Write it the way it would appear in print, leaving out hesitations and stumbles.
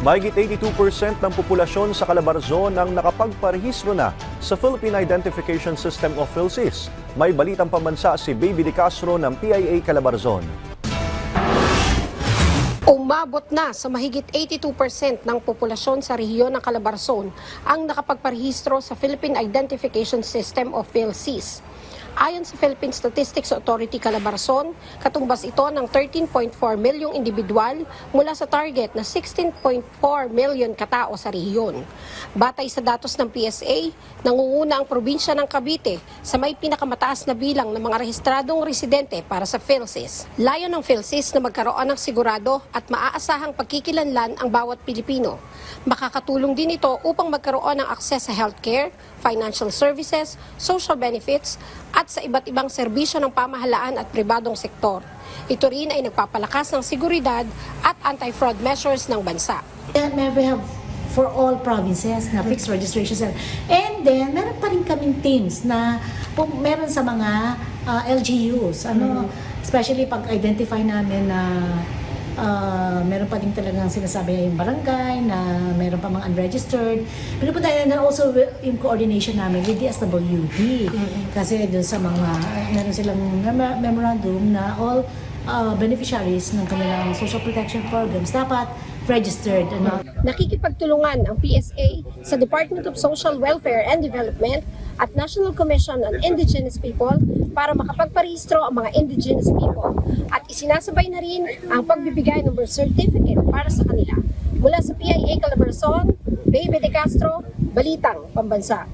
Mahigit 82% ng populasyon sa Calabarzon ang nakapagparehistro na sa Philippine Identification System of PhilSys. May balitang pambansa si Baby De Castro ng PIA Calabarzon. Umabot na sa mahigit 82% ng populasyon sa rehiyon ng Calabarzon ang nakapagparehistro sa Philippine Identification System of PhilSys. Ayon sa Philippine Statistics Authority Calabarzon, katumbas ito ng 13.4 milyong individual mula sa target na 16.4 million katao sa rehiyon. Batay sa datos ng PSA, nangunguna ang probinsya ng Cavite sa may pinakamataas na bilang ng mga rehistradong residente para sa PhilSys. Layo ng PhilSys na magkaroon ng sigurado at maaasahang pagkikilanlan ang bawat Pilipino. Makakatulong din ito upang magkaroon ng akses sa healthcare, financial services, social benefits, at sa iba't ibang serbisyo ng pamahalaan at pribadong sektor. Ito rin ay nagpapalakas ng seguridad at anti-fraud measures ng bansa. We have for all provinces na fixed registration center. And then, meron pa rin kaming teams na meron sa mga LGUs. Especially pag-identify namin na meron pa din talagang sinasabi yung barangay na meron pa mga unregistered. Pinupunta na also in coordination namin with the SWD. Kasi dun sa mga, meron silang memorandum na all beneficiaries ng kanilang social protection programs dapat registered. Nakikipagtulungan ang PSA sa Department of Social Welfare and Development at National Commission on Indigenous People para makapagparehistro ang mga indigenous people at isinasabay na rin ang pagbibigay ng birth certificate para sa kanila. Mula sa PIA Calabarzon, Baby De Castro, Balitang Pambansa.